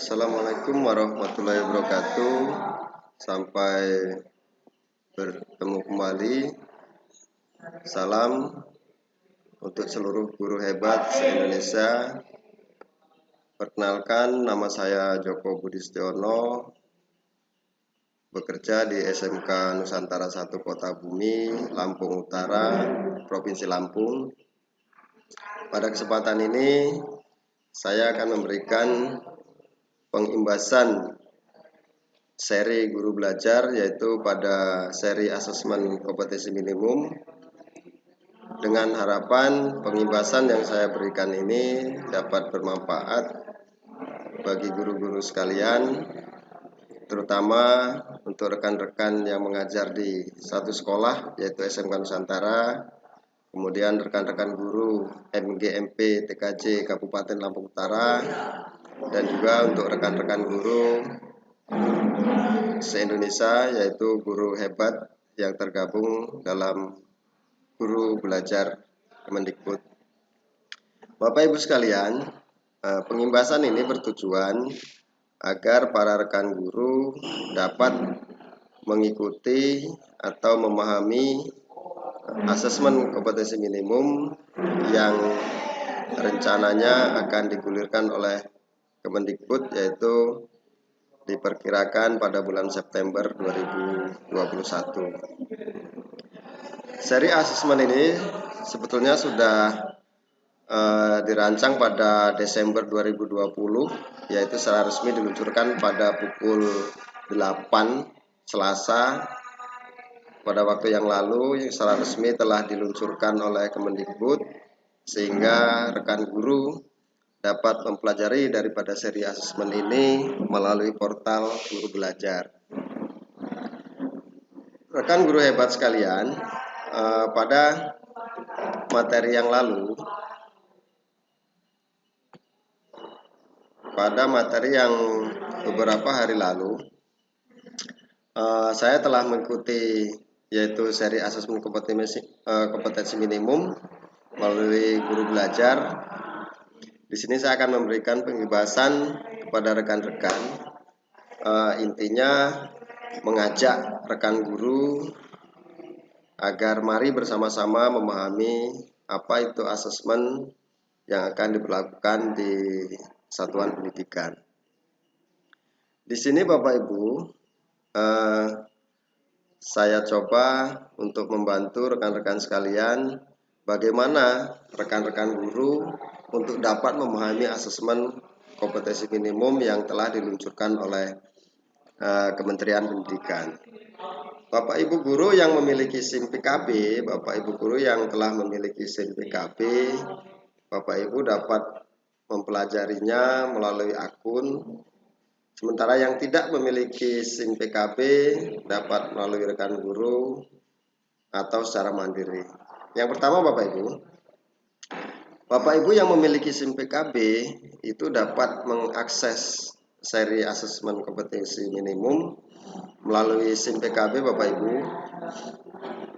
Assalamualaikum warahmatullahi wabarakatuh. Sampai bertemu kembali. Salam untuk seluruh guru hebat se-Indonesia. Perkenalkan, nama saya Joko Budi Setiono, bekerja di SMK Nusantara 1 Kota Bumi, Lampung Utara, Provinsi Lampung. Pada kesempatan ini, saya akan memberikan pengimbasan seri guru belajar, yaitu pada seri asesmen kompetensi minimum, dengan harapan pengimbasan yang saya berikan ini dapat bermanfaat bagi guru-guru sekalian, terutama untuk rekan-rekan yang mengajar di satu sekolah, yaitu SMK Nusantara, kemudian rekan-rekan guru MGMP TKJ Kabupaten Lampung Utara, dan juga untuk rekan-rekan guru se-Indonesia, yaitu guru hebat yang tergabung dalam guru belajar Kemendikbud. Bapak Ibu sekalian, pengimbasan ini bertujuan agar para rekan guru dapat mengikuti atau memahami asesmen kompetensi minimum yang rencananya akan digulirkan oleh Kemendikbud, yaitu diperkirakan pada bulan September 2021. Seri asesmen ini sebetulnya sudah dirancang pada Desember 2020, yaitu secara resmi diluncurkan pada pukul 8 Selasa pada waktu yang lalu. Secara resmi telah diluncurkan oleh Kemendikbud, sehingga rekan guru dapat mempelajari daripada seri asesmen ini melalui portal guru belajar. Rekan guru hebat sekalian, pada materi yang lalu, pada materi yang beberapa hari lalu, saya telah mengikuti yaitu seri asesmen kompetensi minimum melalui guru belajar. Di sini saya akan memberikan pengimbasan kepada rekan-rekan, intinya mengajak rekan guru agar mari bersama-sama memahami apa itu asesmen yang akan diberlakukan di satuan pendidikan. Di sini Bapak Ibu, saya coba untuk membantu rekan-rekan sekalian bagaimana rekan-rekan guru untuk dapat memahami asesmen kompetensi minimum yang telah diluncurkan oleh Kementerian Pendidikan. Bapak Ibu guru yang memiliki SIM PKB, Bapak Ibu guru yang telah memiliki SIM PKB, Bapak Ibu dapat mempelajarinya melalui akun. Sementara yang tidak memiliki SIM PKB dapat melalui rekan guru atau secara mandiri. Yang pertama Bapak Ibu yang memiliki SIM PKB itu dapat mengakses seri asesmen kompetensi minimum melalui SIM PKB Bapak Ibu.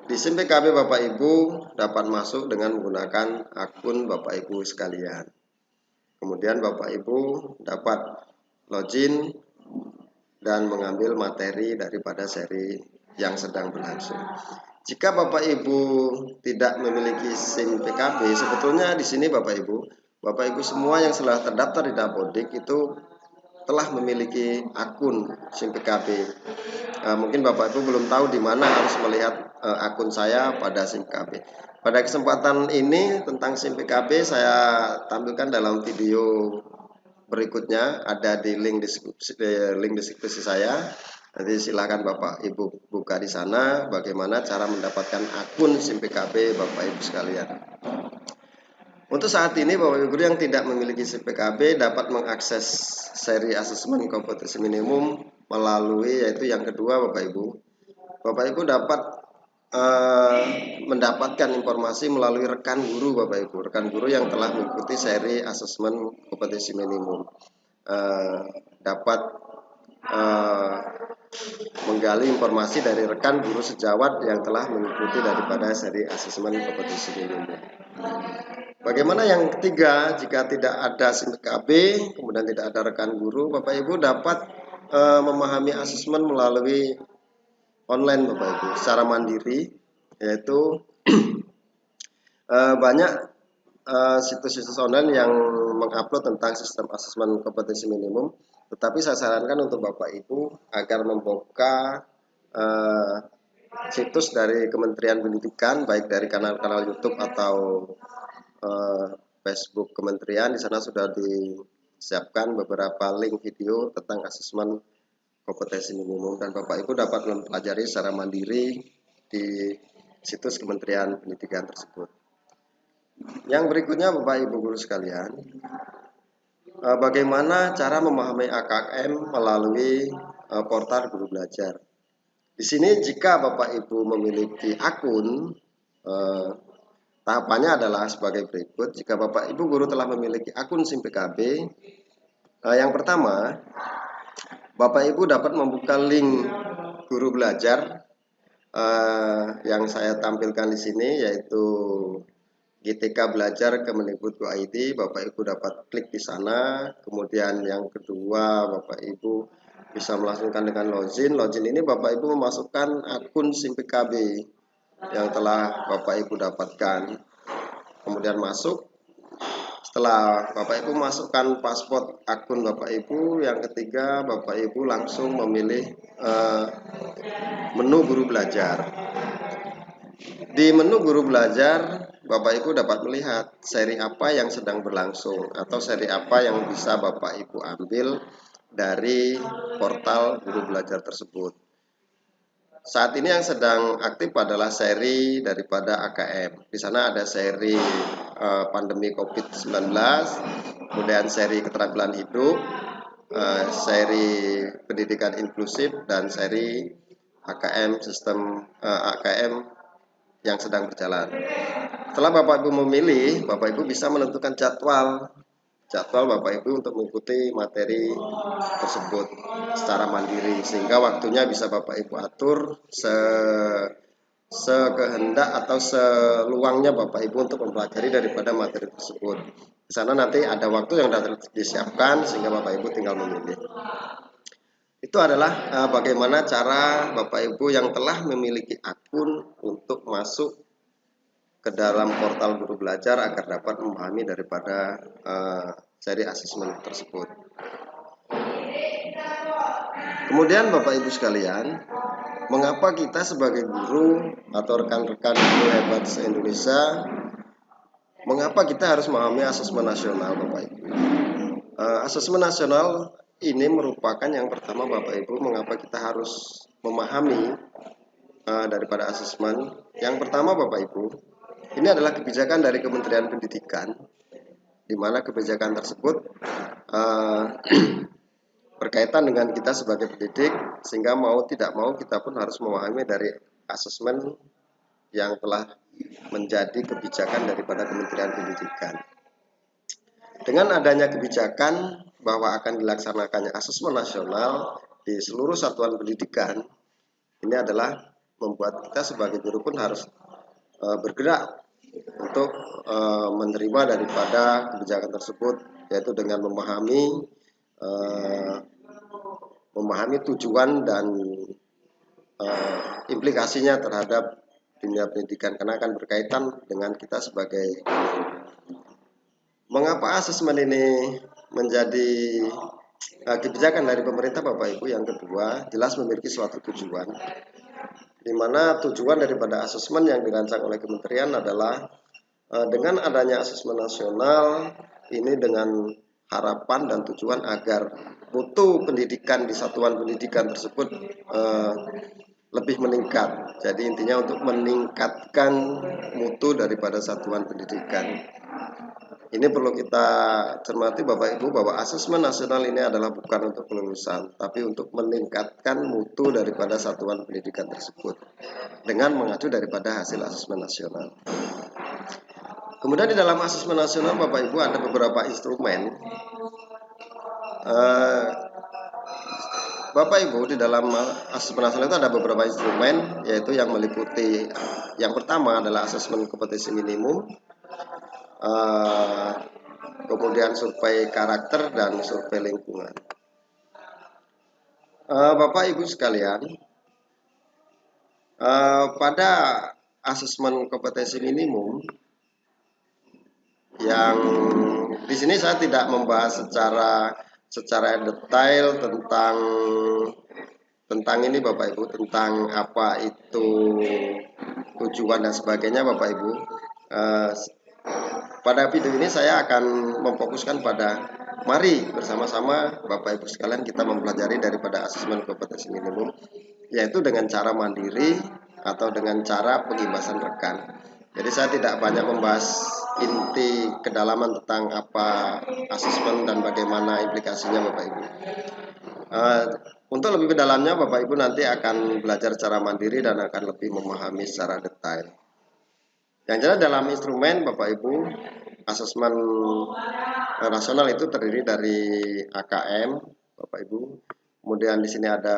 Di SIM PKB Bapak Ibu dapat masuk dengan menggunakan akun Bapak Ibu sekalian. Kemudian Bapak Ibu dapat login dan mengambil materi daripada seri yang sedang berlangsung. Jika Bapak Ibu tidak memiliki SIM PKB, sebetulnya di sini Bapak Ibu semua yang telah terdaftar di Dapodik itu telah memiliki akun SIM PKB. Mungkin Bapak Ibu belum tahu di mana harus melihat akun saya pada SIM PKB. Pada kesempatan ini tentang SIM PKB saya tampilkan dalam video berikutnya, ada di link deskripsi saya. Nanti silakan Bapak Ibu buka di sana bagaimana cara mendapatkan akun SIM PKB Bapak Ibu sekalian. Untuk saat ini Bapak Ibu guru yang tidak memiliki SIM PKB dapat mengakses seri asesmen kompetensi minimum melalui, yaitu yang kedua Bapak Ibu. Bapak Ibu dapat mendapatkan informasi melalui rekan guru Bapak Ibu. Rekan guru yang telah mengikuti seri asesmen kompetensi minimum dapat menggali informasi dari rekan guru sejawat yang telah mengikuti daripada seri asesmen kompetensi minimum. Bagaimana yang ketiga, jika tidak ada SIM PKB, kemudian tidak ada rekan guru, Bapak Ibu dapat memahami asesmen melalui online Bapak Ibu secara mandiri, yaitu banyak situs-situs online yang mengupload tentang sistem asesmen kompetensi minimum, tetapi saya sarankan untuk Bapak Ibu agar membuka situs dari Kementerian Pendidikan, baik dari kanal-kanal YouTube atau Facebook Kementerian. Di sana sudah disiapkan beberapa link video tentang asesmen kompetensi minimum, dan Bapak Ibu dapat mempelajari secara mandiri di situs Kementerian Pendidikan tersebut. Yang berikutnya Bapak Ibu guru sekalian, bagaimana cara memahami AKKM melalui portal guru belajar. Di sini jika Bapak Ibu memiliki akun, tahapannya adalah sebagai berikut. Jika Bapak Ibu guru telah memiliki akun SIM PKB, yang pertama, Bapak Ibu dapat membuka link guru belajar yang saya tampilkan di sini, yaitu GTK Belajar Kemendikbud.go.id. Bapak Ibu dapat klik di sana. Kemudian yang kedua, Bapak Ibu bisa melangsungkan dengan login. Login ini Bapak Ibu memasukkan akun SIM PKB yang telah Bapak Ibu dapatkan. Kemudian masuk. Setelah Bapak Ibu masukkan paspor akun Bapak Ibu, yang ketiga Bapak Ibu langsung memilih menu guru belajar. Di menu guru belajar, Bapak Ibu dapat melihat seri apa yang sedang berlangsung atau seri apa yang bisa Bapak Ibu ambil dari portal guru belajar tersebut. Saat ini yang sedang aktif adalah seri daripada AKM. Di sana ada seri pandemi COVID-19, kemudian seri keterampilan hidup, seri pendidikan inklusif, dan seri AKM sistem AKM yang sedang berjalan. Setelah Bapak Ibu memilih, Bapak Ibu bisa menentukan jadwal Bapak Ibu untuk mengikuti materi tersebut secara mandiri, sehingga waktunya bisa Bapak Ibu atur sekehendak atau seluangnya Bapak Ibu untuk mempelajari daripada materi tersebut. Di sana nanti ada waktu yang sudah disiapkan sehingga Bapak Ibu tinggal memilih. Itu adalah bagaimana cara Bapak Ibu yang telah memiliki akun untuk masuk ke dalam portal guru belajar agar dapat memahami daripada seri asesmen tersebut. Kemudian Bapak Ibu sekalian, mengapa kita sebagai guru atau rekan-rekan guru hebat se-Indonesia, mengapa kita harus memahami asesmen nasional Bapak Ibu? Asesmen nasional ini merupakan yang pertama Bapak Ibu, mengapa kita harus memahami daripada asesmen. Yang pertama Bapak Ibu, ini adalah kebijakan dari Kementerian Pendidikan, di mana kebijakan tersebut berkaitan dengan kita sebagai pendidik, sehingga mau tidak mau kita pun harus memahami dari asesmen yang telah menjadi kebijakan daripada Kementerian Pendidikan. Dengan adanya kebijakan bahwa akan dilaksanakannya asesmen nasional di seluruh satuan pendidikan, ini adalah membuat kita sebagai guru pun harus bergerak untuk menerima daripada kebijakan tersebut, yaitu dengan memahami tujuan dan implikasinya terhadap dunia pendidikan, karena akan berkaitan dengan kita sebagai guru. Mengapa asesmen ini menjadi kebijakan dari pemerintah Bapak Ibu? Yang kedua, jelas memiliki suatu tujuan, di mana tujuan daripada asesmen yang dirancang oleh kementerian adalah dengan adanya asesmen nasional ini dengan harapan dan tujuan agar mutu pendidikan di satuan pendidikan tersebut lebih meningkat. Jadi intinya untuk meningkatkan mutu daripada satuan pendidikan. Ini perlu kita cermati Bapak Ibu, bahwa asesmen nasional ini adalah bukan untuk kelulusan, tapi untuk meningkatkan mutu daripada satuan pendidikan tersebut dengan mengacu daripada hasil asesmen nasional. Kemudian di dalam asesmen nasional Bapak Ibu ada beberapa instrumen. Bapak Ibu, di dalam asesmen nasional itu ada beberapa instrumen, yaitu yang meliputi yang pertama adalah asesmen kompetensi minimum. kemudian survei karakter dan survei lingkungan. Bapak Ibu sekalian, pada asesmen kompetensi minimum yang di sini saya tidak membahas secara detail tentang ini Bapak Ibu, tentang apa itu tujuan dan sebagainya Bapak Ibu. Pada video ini saya akan memfokuskan pada mari bersama-sama Bapak Ibu sekalian kita mempelajari daripada asesmen kompetensi minimum, yaitu dengan cara mandiri atau dengan cara pengimbasan rekan. Jadi saya tidak banyak membahas inti kedalaman tentang apa asesmen dan bagaimana implikasinya Bapak Ibu. Untuk lebih ke dalamnya Bapak Ibu nanti akan belajar secara mandiri dan akan lebih memahami secara detail. Yang jelas dalam instrumen Bapak Ibu, asesmen nasional itu terdiri dari AKM Bapak Ibu. Kemudian di sini ada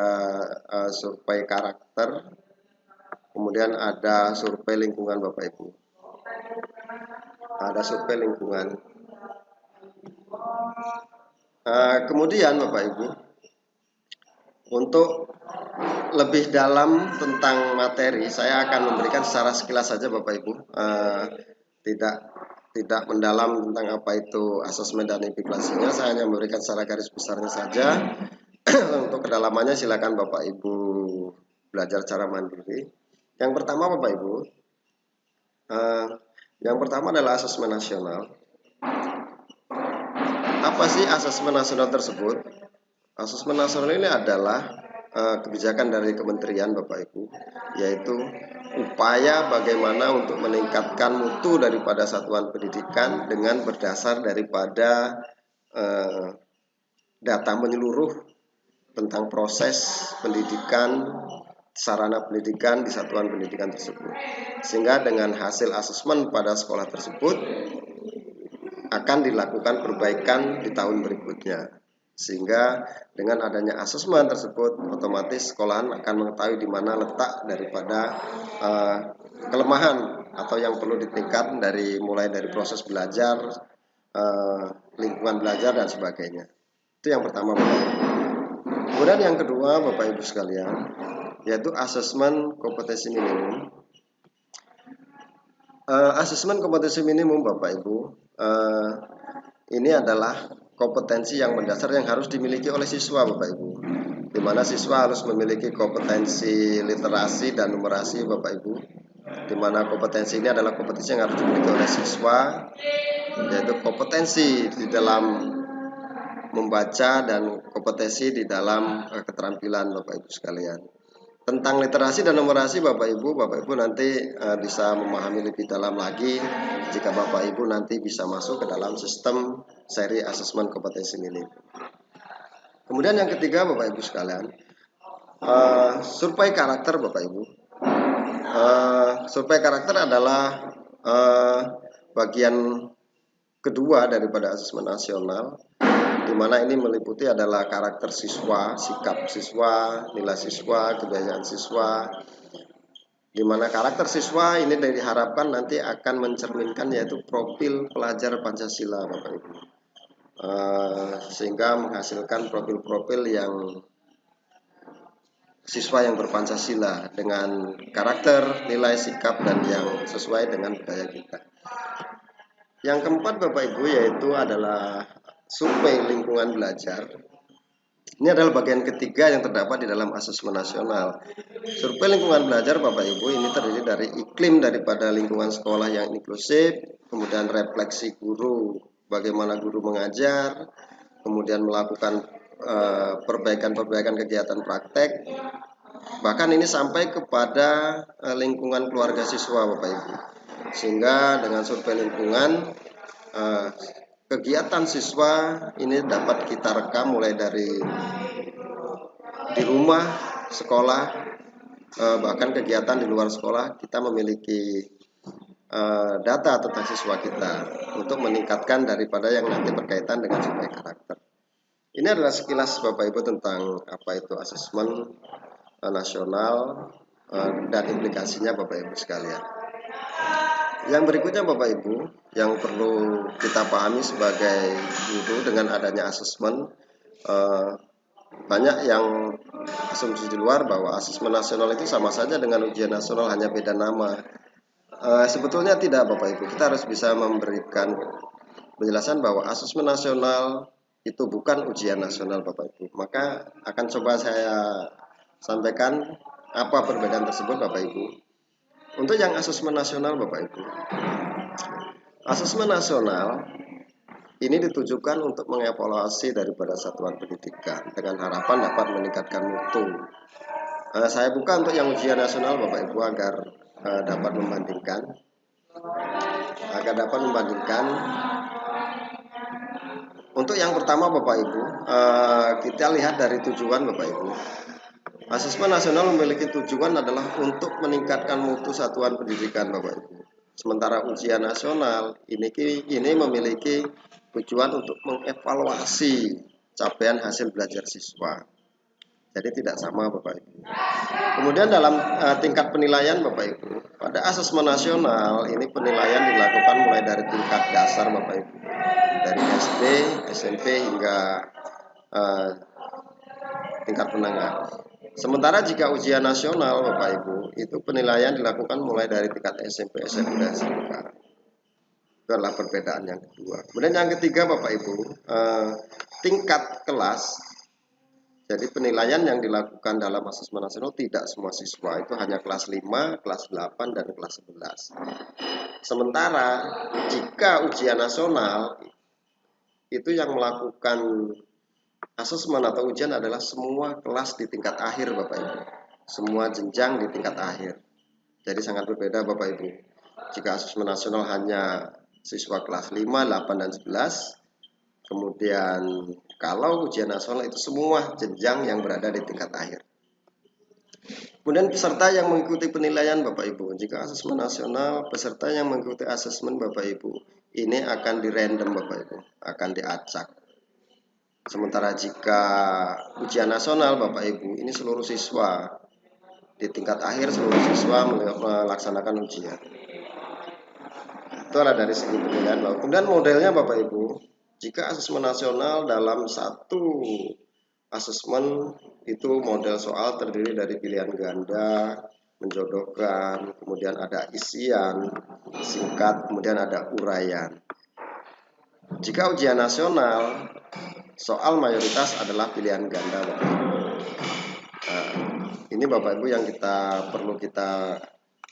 survei karakter. Kemudian ada survei lingkungan Bapak Ibu. Ada survei lingkungan. Kemudian Bapak Ibu, untuk lebih dalam tentang materi, saya akan memberikan secara sekilas saja Bapak Ibu. Tidak mendalam tentang apa itu asesmen dan implikasinya, saya hanya memberikan secara garis besarnya saja. Untuk kedalamannya silakan Bapak Ibu belajar secara mandiri. Yang pertama Bapak Ibu, yang pertama adalah asesmen nasional. Apa sih asesmen nasional tersebut? Asesmen nasional ini adalah kebijakan dari kementerian Bapak Ibu, yaitu upaya bagaimana untuk meningkatkan mutu daripada satuan pendidikan dengan berdasar daripada data menyeluruh tentang proses pendidikan, sarana pendidikan di satuan pendidikan tersebut. Sehingga dengan hasil asesmen pada sekolah tersebut akan dilakukan perbaikan di tahun berikutnya. Sehingga dengan adanya asesmen tersebut, otomatis sekolahan akan mengetahui di mana letak daripada kelemahan atau yang perlu ditingkat mulai dari proses belajar, lingkungan belajar dan sebagainya. Itu yang pertama Bapak Ibu. Kemudian yang kedua Bapak Ibu sekalian, yaitu asesmen kompetensi minimum. Asesmen kompetensi minimum Bapak Ibu, ini adalah kompetensi yang mendasar yang harus dimiliki oleh siswa Bapak Ibu, di mana siswa harus memiliki kompetensi literasi dan numerasi Bapak Ibu, di mana kompetensi ini adalah kompetensi yang harus dimiliki oleh siswa, yaitu kompetensi di dalam membaca dan kompetensi di dalam keterampilan Bapak Ibu sekalian. Tentang literasi dan numerasi Bapak Ibu nanti bisa memahami lebih dalam lagi jika Bapak Ibu nanti bisa masuk ke dalam sistem seri asesmen kompetensi minimum. Kemudian yang ketiga Bapak Ibu sekalian, survei karakter Bapak Ibu. Survei karakter adalah bagian kedua daripada asesmen nasional, di mana ini meliputi adalah karakter siswa, sikap siswa, nilai siswa, kebiasaan siswa, di mana karakter siswa ini diharapkan nanti akan mencerminkan yaitu profil pelajar Pancasila Bapak Ibu, sehingga menghasilkan profil-profil yang siswa yang berpancasila dengan karakter, nilai, sikap, dan yang sesuai dengan budaya kita. Yang keempat Bapak Ibu yaitu adalah survei lingkungan belajar. Ini adalah bagian ketiga yang terdapat di dalam asesmen nasional. Survei lingkungan belajar Bapak Ibu ini terdiri dari iklim daripada lingkungan sekolah yang inklusif, kemudian refleksi guru, bagaimana guru mengajar, kemudian melakukan perbaikan-perbaikan kegiatan praktek, bahkan ini sampai kepada lingkungan keluarga siswa Bapak Ibu. Sehingga dengan survei lingkungan, kegiatan siswa ini dapat kita rekam mulai dari di rumah, sekolah, bahkan kegiatan di luar sekolah. Kita memiliki data tentang siswa kita untuk meningkatkan daripada yang nanti berkaitan dengan survei karakter. Ini adalah sekilas Bapak Ibu tentang apa itu asesmen nasional dan implikasinya Bapak Ibu sekalian. Yang berikutnya Bapak Ibu, yang perlu kita pahami sebagai guru dengan adanya asesmen, banyak yang asumsi di luar bahwa asesmen nasional itu sama saja dengan ujian nasional, hanya beda nama. Sebetulnya tidak Bapak Ibu, kita harus bisa memberikan penjelasan bahwa asesmen nasional itu bukan ujian nasional Bapak Ibu. Maka akan coba saya sampaikan apa perbedaan tersebut Bapak Ibu. Untuk yang asesmen nasional Bapak Ibu, asesmen nasional ini ditujukan untuk mengevaluasi daripada satuan pendidikan dengan harapan dapat meningkatkan mutu. Saya buka untuk yang ujian nasional Bapak Ibu agar dapat membandingkan. Untuk yang pertama Bapak Ibu, kita lihat dari tujuan Bapak Ibu. Asesmen nasional memiliki tujuan adalah untuk meningkatkan mutu satuan pendidikan Bapak Ibu. Sementara ujian nasional ini memiliki tujuan untuk mengevaluasi capaian hasil belajar siswa. Jadi tidak sama Bapak Ibu. Kemudian dalam tingkat penilaian Bapak Ibu, pada asesmen nasional ini penilaian dilakukan mulai dari tingkat dasar Bapak Ibu, dari SD, SMP hingga tingkat menengah. Sementara jika ujian nasional Bapak Ibu, itu penilaian dilakukan mulai dari tingkat SMP, SMA, dan SMK. Itu adalah perbedaan yang kedua. Kemudian yang ketiga Bapak Ibu, tingkat kelas. Jadi penilaian yang dilakukan dalam asesmen nasional tidak semua siswa, itu hanya kelas 5, kelas 8, dan kelas 11. Sementara jika ujian nasional, itu yang melakukan asesmen atau ujian adalah semua kelas di tingkat akhir Bapak Ibu. Semua jenjang di tingkat akhir. Jadi sangat berbeda Bapak Ibu. Jika asesmen nasional hanya siswa kelas 5, 8, dan 11, kemudian kalau ujian nasional itu semua jenjang yang berada di tingkat akhir. Kemudian peserta yang mengikuti penilaian Bapak Ibu. Jika asesmen nasional, peserta yang mengikuti asesmen Bapak Ibu ini akan di random Bapak Ibu, akan diacak. Sementara jika ujian nasional Bapak Ibu, ini seluruh siswa di tingkat akhir, seluruh siswa melaksanakan ujian. Itu adalah dari segi penilaian. Kemudian modelnya Bapak Ibu, jika asesmen nasional dalam satu asesmen itu model soal terdiri dari pilihan ganda, menjodohkan, kemudian ada isian, singkat, kemudian ada uraian. Jika ujian nasional, soal mayoritas adalah pilihan ganda Bapak Ibu. Nah, ini Bapak Ibu yang perlu kita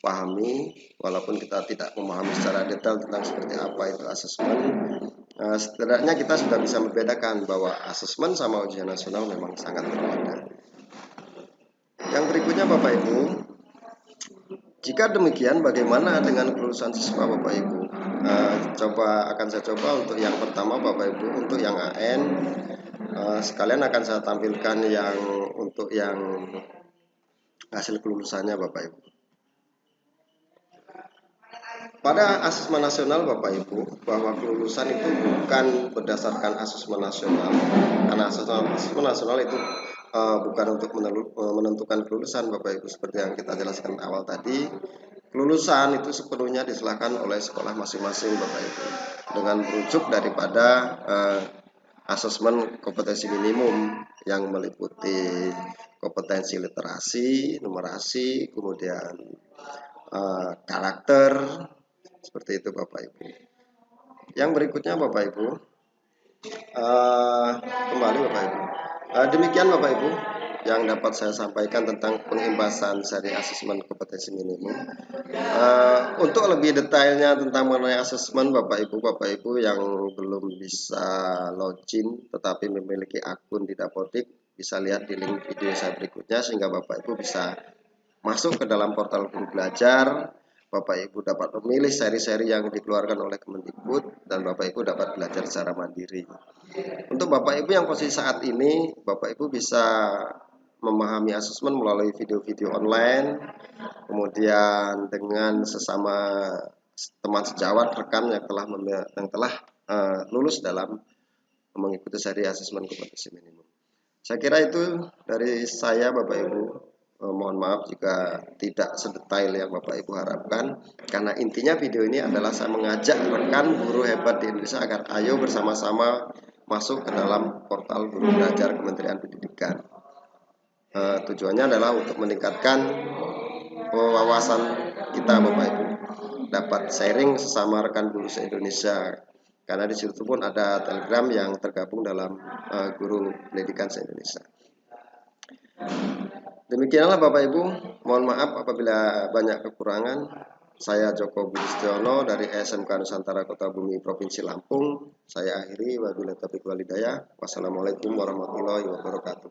pahami, walaupun kita tidak memahami secara detail tentang seperti apa itu asesmen. Setidaknya kita sudah bisa membedakan bahwa asesmen sama ujian nasional memang sangat berbeda. Yang berikutnya Bapak Ibu, jika demikian bagaimana dengan kelulusan siswa Bapak Ibu? Akan saya coba untuk yang pertama Bapak Ibu, untuk yang AN, sekalian akan saya tampilkan yang untuk yang hasil kelulusannya Bapak Ibu. Pada asesmen nasional Bapak Ibu, bahwa kelulusan itu bukan berdasarkan asesmen nasional, karena asesmen nasional itu bukan untuk menentukan kelulusan Bapak Ibu, seperti yang kita jelaskan awal tadi. Kelulusan itu sepenuhnya diserahkan oleh sekolah masing-masing Bapak Ibu, dengan merujuk daripada asesmen kompetensi minimum yang meliputi kompetensi literasi, numerasi, kemudian karakter, seperti itu Bapak Ibu. Yang berikutnya Bapak Ibu, kembali Bapak Ibu. Demikian Bapak Ibu yang dapat saya sampaikan tentang pengimbasan seri asesmen kompetensi minimum. Untuk lebih detailnya tentang mengenai asesmen Bapak Ibu yang belum bisa login tetapi memiliki akun di Dapodik, bisa lihat di link video saya berikutnya, sehingga Bapak Ibu bisa masuk ke dalam portal Guru Belajar. Bapak Ibu dapat memilih seri-seri yang dikeluarkan oleh Kemendikbud dan Bapak Ibu dapat belajar secara mandiri. Untuk Bapak Ibu yang posisi saat ini, Bapak Ibu bisa memahami asesmen melalui video-video online, kemudian dengan sesama teman sejawat, rekan yang telah lulus dalam mengikuti seri asesmen kompetensi minimum. Saya kira itu dari saya Bapak Ibu. Mohon maaf jika tidak sedetail yang Bapak Ibu harapkan, karena intinya video ini adalah saya mengajak rekan guru hebat di Indonesia agar ayo bersama-sama masuk ke dalam portal Guru Belajar Kementerian Pendidikan. Tujuannya adalah untuk meningkatkan wawasan kita Bapak Ibu, dapat sharing sesama rekan guru se-Indonesia, karena di situ pun ada Telegram yang tergabung dalam Guru Pendidikan se-Indonesia. Demikianlah Bapak Ibu, mohon maaf apabila banyak kekurangan. Saya Joko Budistiono dari SMK Nusantara Kota Bumi Provinsi Lampung. Saya akhiri, wabillahi taufiq wal hidayah. Wassalamualaikum warahmatullahi wabarakatuh.